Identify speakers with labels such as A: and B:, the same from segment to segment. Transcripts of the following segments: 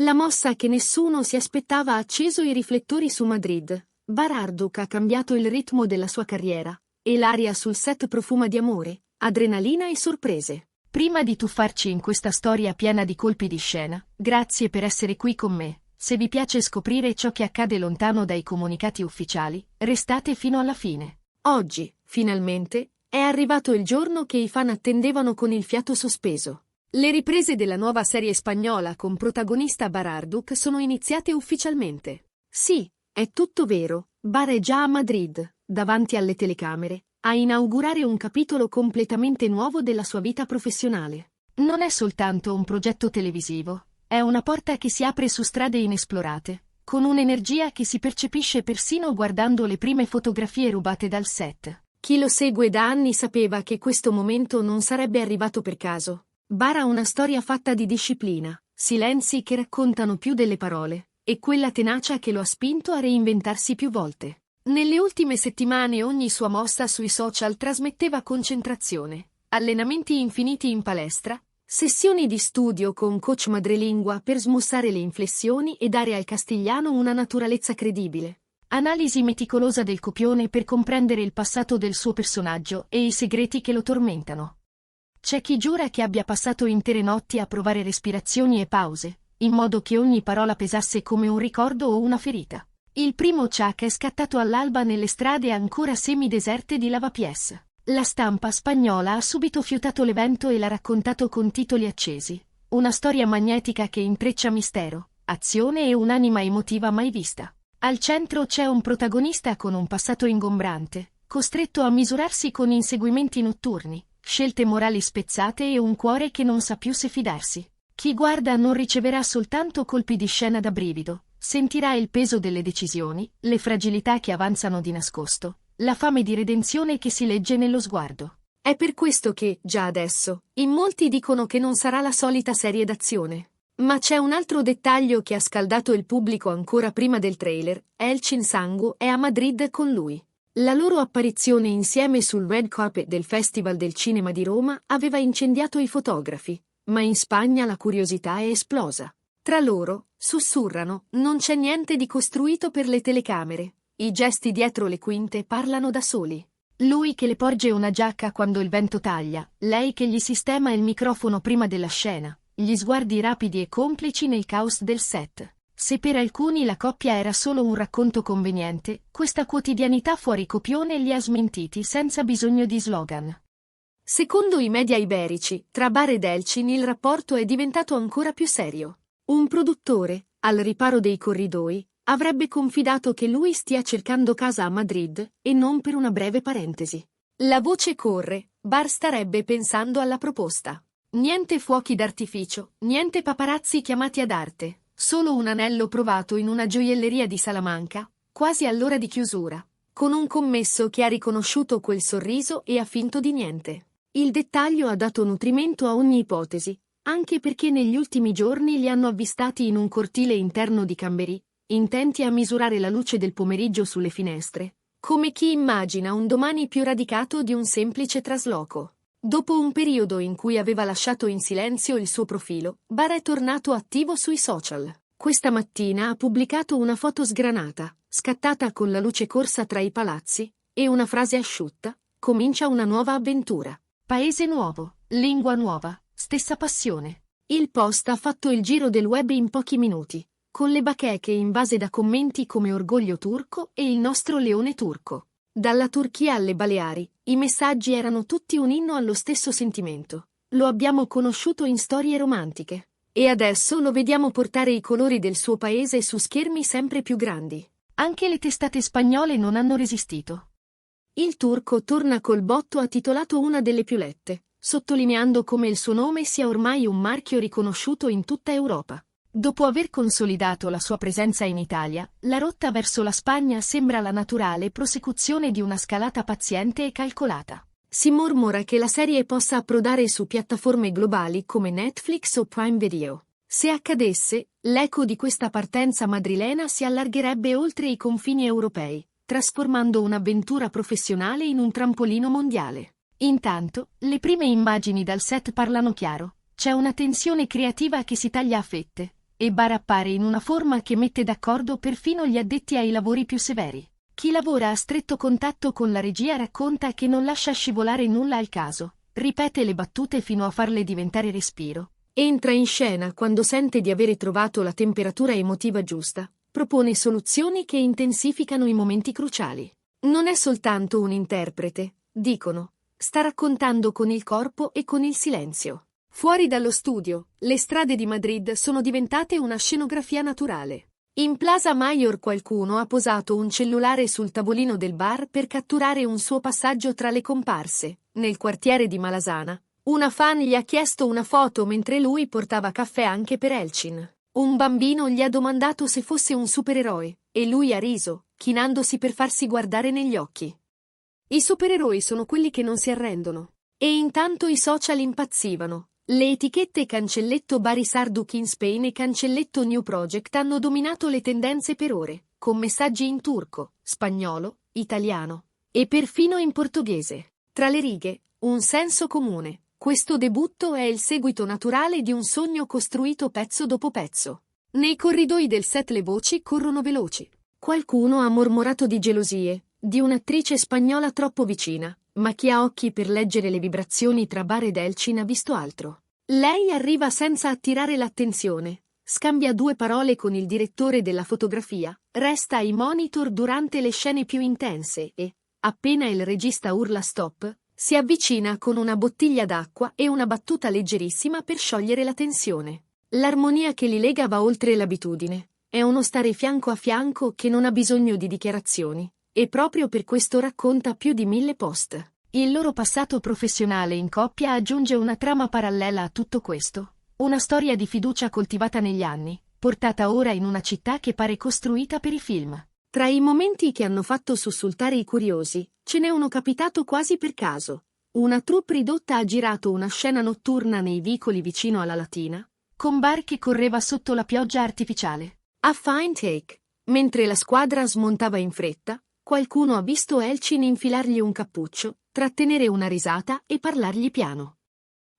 A: La mossa che nessuno si aspettava ha acceso i riflettori su Madrid. Bararduk ha cambiato il ritmo della sua carriera, e l'aria sul set profuma di amore, adrenalina e sorprese.
B: Prima di tuffarci in questa storia piena di colpi di scena, grazie per essere qui con me. Se vi piace scoprire ciò che accade lontano dai comunicati ufficiali, restate fino alla fine.
A: Oggi, finalmente, è arrivato il giorno che i fan attendevano con il fiato sospeso. Le riprese della nuova serie spagnola con protagonista Bararduk sono iniziate ufficialmente. Sì, è tutto vero, Bar è già a Madrid, davanti alle telecamere, a inaugurare un capitolo completamente nuovo della sua vita professionale.
B: Non è soltanto un progetto televisivo, è una porta che si apre su strade inesplorate, con un'energia che si percepisce persino guardando le prime fotografie rubate dal set.
A: Chi lo segue da anni sapeva che questo momento non sarebbe arrivato per caso. Bar ha una storia fatta di disciplina, silenzi che raccontano più delle parole, e quella tenacia che lo ha spinto a reinventarsi più volte. Nelle ultime settimane ogni sua mossa sui social trasmetteva concentrazione, allenamenti infiniti in palestra, sessioni di studio con coach madrelingua per smussare le inflessioni e dare al castigliano una naturalezza credibile.
B: Analisi meticolosa del copione per comprendere il passato del suo personaggio e i segreti che lo tormentano. C'è chi giura che abbia passato intere notti a provare respirazioni e pause, in modo che ogni parola pesasse come un ricordo o una ferita. Il primo Chuck è scattato all'alba nelle strade ancora semideserte di Lavapiés. La stampa spagnola ha subito fiutato l'evento e l'ha raccontato con titoli accesi. Una storia magnetica che intreccia mistero, azione e un'anima emotiva mai vista. Al centro c'è un protagonista con un passato ingombrante, costretto a misurarsi con inseguimenti notturni, scelte morali spezzate e un cuore che non sa più se fidarsi. Chi guarda non riceverà soltanto colpi di scena da brivido, sentirà il peso delle decisioni, le fragilità che avanzano di nascosto, la fame di redenzione che si legge nello sguardo.
A: È per questo che, già adesso, in molti dicono che non sarà la solita serie d'azione. Ma c'è un altro dettaglio che ha scaldato il pubblico ancora prima del trailer: Elchin Sangu è a Madrid con lui. La loro apparizione insieme sul red carpet del Festival del Cinema di Roma aveva incendiato i fotografi, ma in Spagna la curiosità è esplosa. Tra loro, sussurrano, non c'è niente di costruito per le telecamere. I gesti dietro le quinte parlano da soli.
B: Lui che le porge una giacca quando il vento taglia, lei che gli sistema il microfono prima della scena, gli sguardi rapidi e complici nel caos del set. Se per alcuni la coppia era solo un racconto conveniente, questa quotidianità fuori copione li ha smentiti senza bisogno di slogan.
A: Secondo i media iberici, tra Bar ed Elchin il rapporto è diventato ancora più serio. Un produttore, al riparo dei corridoi, avrebbe confidato che lui stia cercando casa a Madrid, e non per una breve parentesi. La voce corre, Bar starebbe pensando alla proposta. Niente fuochi d'artificio, niente paparazzi chiamati ad arte, solo un anello provato in una gioielleria di Salamanca, quasi all'ora di chiusura, con un commesso che ha riconosciuto quel sorriso e ha finto di niente. Il dettaglio ha dato nutrimento a ogni ipotesi, anche perché negli ultimi giorni li hanno avvistati in un cortile interno di Camberì, intenti a misurare la luce del pomeriggio sulle finestre, come chi immagina un domani più radicato di un semplice trasloco. Dopo un periodo in cui aveva lasciato in silenzio il suo profilo, Bar è tornato attivo sui social. Questa mattina ha pubblicato una foto sgranata, scattata con la luce corsa tra i palazzi, e una frase asciutta: comincia una nuova avventura.
B: Paese nuovo, lingua nuova, stessa passione.
A: Il post ha fatto il giro del web in pochi minuti, con le bacheche invase da commenti come orgoglio turco e il nostro leone turco. Dalla Turchia alle Baleari, i messaggi erano tutti un inno allo stesso sentimento. Lo abbiamo conosciuto in storie romantiche. E adesso lo vediamo portare i colori del suo paese su schermi sempre più grandi.
B: Anche le testate spagnole non hanno resistito.
A: Il turco torna col botto, ha titolato una delle più lette, sottolineando come il suo nome sia ormai un marchio riconosciuto in tutta Europa.
B: Dopo aver consolidato la sua presenza in Italia, la rotta verso la Spagna sembra la naturale prosecuzione di una scalata paziente e calcolata.
A: Si mormora che la serie possa approdare su piattaforme globali come Netflix o Prime Video. Se accadesse, l'eco di questa partenza madrilena si allargherebbe oltre i confini europei, trasformando un'avventura professionale in un trampolino mondiale.
B: Intanto, le prime immagini dal set parlano chiaro. C'è una tensione creativa che si taglia a fette. e Bar appare in una forma che mette d'accordo perfino gli addetti ai lavori più severi. Chi lavora a stretto contatto con la regia racconta che non lascia scivolare nulla al caso, ripete le battute fino a farle diventare respiro.
A: Entra in scena quando sente di avere trovato la temperatura emotiva giusta, propone soluzioni che intensificano i momenti cruciali. Non è soltanto un interprete, dicono, sta raccontando con il corpo e con il silenzio. Fuori dallo studio, le strade di Madrid sono diventate una scenografia naturale. In Plaza Mayor qualcuno ha posato un cellulare sul tavolino del bar per catturare un suo passaggio tra le comparse. Nel quartiere di Malasana, una fan gli ha chiesto una foto mentre lui portava caffè anche per Elchin. Un bambino gli ha domandato se fosse un supereroe, e lui ha riso, chinandosi per farsi guardare negli occhi. I supereroi sono quelli che non si arrendono. E intanto i social impazzivano. Le etichette cancelletto Barisarduk in Spain e cancelletto New Project hanno dominato le tendenze per ore, con messaggi in turco, spagnolo, italiano e perfino in portoghese. Tra le righe, un senso comune. Questo debutto è il seguito naturale di un sogno costruito pezzo dopo pezzo. Nei corridoi del set le voci corrono veloci. Qualcuno ha mormorato di gelosie, di un'attrice spagnola troppo vicina, ma chi ha occhi per leggere le vibrazioni tra Bar ed Elchin ha visto altro. Lei arriva senza attirare l'attenzione, scambia 2 parole con il direttore della fotografia, resta ai monitor durante le scene più intense e, appena il regista urla stop, si avvicina con una bottiglia d'acqua e una battuta leggerissima per sciogliere la tensione. L'armonia che li lega va oltre l'abitudine. È uno stare fianco a fianco che non ha bisogno di dichiarazioni, e proprio per questo racconta più di 1000 post.
B: Il loro passato professionale in coppia aggiunge una trama parallela a tutto questo, una storia di fiducia coltivata negli anni, portata ora in una città che pare costruita per i film.
A: Tra i momenti che hanno fatto sussultare i curiosi, ce n'è uno capitato quasi per caso. Una troupe ridotta ha girato una scena notturna nei vicoli vicino alla Latina,
B: con Bar che correva sotto la pioggia artificiale.
A: A fine take. Mentre la squadra smontava in fretta, qualcuno ha visto Elchin infilargli un cappuccio, trattenere una risata e parlargli piano.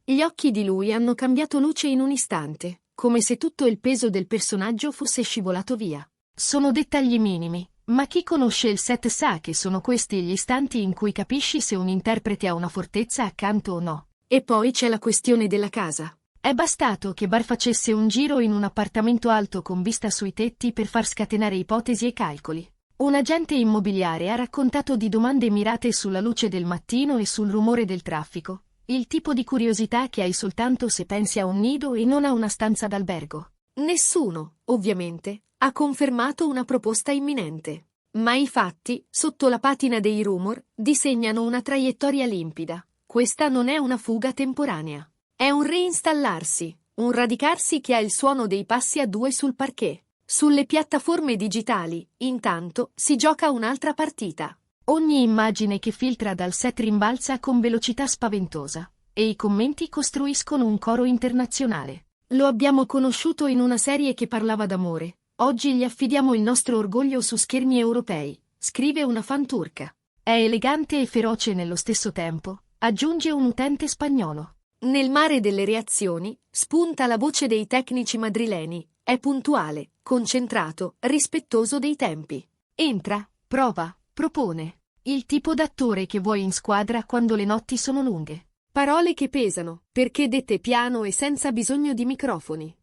A: Gli occhi di lui hanno cambiato luce in un istante, come se tutto il peso del personaggio fosse scivolato via.
B: Sono dettagli minimi, ma chi conosce il set sa che sono questi gli istanti in cui capisci se un interprete ha una fortezza accanto o no.
A: E poi c'è la questione della casa.
B: È bastato che Bar facesse un giro in un appartamento alto con vista sui tetti per far scatenare ipotesi e calcoli. Un agente immobiliare ha raccontato di domande mirate sulla luce del mattino e sul rumore del traffico, il tipo di curiosità che hai soltanto se pensi a un nido e non a una stanza d'albergo.
A: Nessuno, ovviamente, ha confermato una proposta imminente. Ma i fatti, sotto la patina dei rumor, disegnano una traiettoria limpida. Questa non è una fuga temporanea. È un reinstallarsi, un radicarsi che ha il suono dei passi a 2 sul parquet. Sulle piattaforme digitali, intanto, si gioca un'altra partita.
B: Ogni immagine che filtra dal set rimbalza con velocità spaventosa, e i commenti costruiscono un coro internazionale.
A: Lo abbiamo conosciuto in una serie che parlava d'amore. Oggi gli affidiamo il nostro orgoglio su schermi europei, scrive una fan turca.
B: È elegante e feroce nello stesso tempo, aggiunge un utente spagnolo.
A: Nel mare delle reazioni, spunta la voce dei tecnici madrileni. È puntuale, concentrato, rispettoso dei tempi. Entra, prova, propone.
B: Il tipo d'attore che vuoi in squadra quando le notti sono lunghe.
A: Parole che pesano, perché dette piano e senza bisogno di microfoni.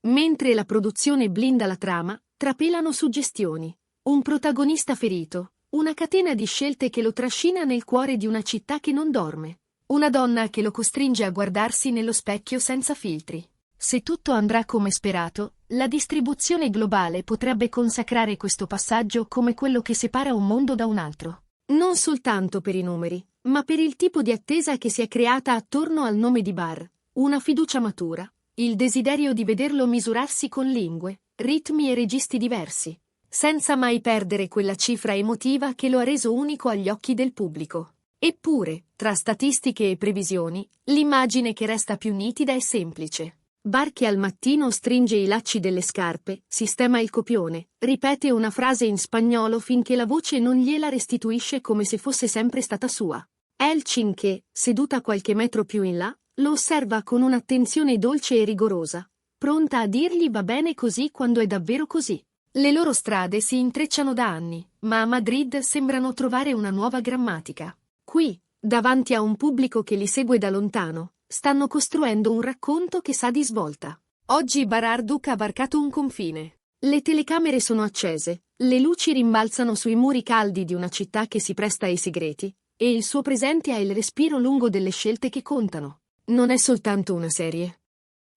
A: Mentre la produzione blinda la trama, trapelano suggestioni. Un protagonista ferito, una catena di scelte che lo trascina nel cuore di una città che non dorme. Una donna che lo costringe a guardarsi nello specchio senza filtri.
B: Se tutto andrà come sperato, la distribuzione globale potrebbe consacrare questo passaggio come quello che separa un mondo da un altro.
A: Non soltanto per i numeri, ma per il tipo di attesa che si è creata attorno al nome di Bar, una fiducia matura, il desiderio di vederlo misurarsi con lingue, ritmi e registi diversi, senza mai perdere quella cifra emotiva che lo ha reso unico agli occhi del pubblico. Eppure, tra statistiche e previsioni, l'immagine che resta più nitida è semplice. Bar che al mattino stringe i lacci delle scarpe, sistema il copione, ripete una frase in spagnolo finché la voce non gliela restituisce come se fosse sempre stata sua. Elchin che, seduta qualche metro più in là, lo osserva con un'attenzione dolce e rigorosa, pronta a dirgli va bene così quando è davvero così. Le loro strade si intrecciano da anni, ma a Madrid sembrano trovare una nuova grammatica. Qui, davanti a un pubblico che li segue da lontano, stanno costruendo un racconto che sa di svolta. Oggi Bararduk ha varcato un confine. Le telecamere sono accese, le luci rimbalzano sui muri caldi di una città che si presta ai segreti, e il suo presente ha il respiro lungo delle scelte che contano. Non è soltanto una serie.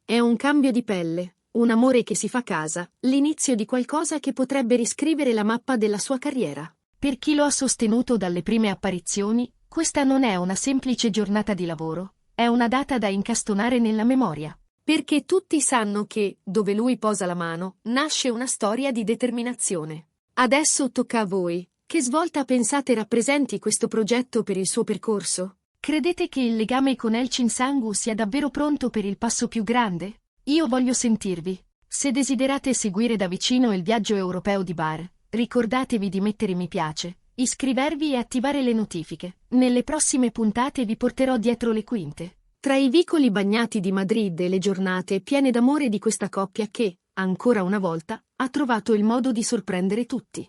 A: È un cambio di pelle, un amore che si fa casa, l'inizio di qualcosa che potrebbe riscrivere la mappa della sua carriera.
B: Per chi lo ha sostenuto dalle prime apparizioni, questa non è una semplice giornata di lavoro, è una data da incastonare nella memoria.
A: Perché tutti sanno che, dove lui posa la mano, nasce una storia di determinazione. Adesso tocca a voi. Che svolta pensate rappresenti questo progetto per il suo percorso?
B: Credete che il legame con Elchin Sangu sia davvero pronto per il passo più grande? Io voglio sentirvi. Se desiderate seguire da vicino il viaggio europeo di Bar, ricordatevi di mettere mi piace, iscrivervi e attivare le notifiche. Nelle prossime puntate vi porterò dietro le quinte.
A: Tra i vicoli bagnati di Madrid e le giornate piene d'amore di questa coppia che, ancora una volta, ha trovato il modo di sorprendere tutti.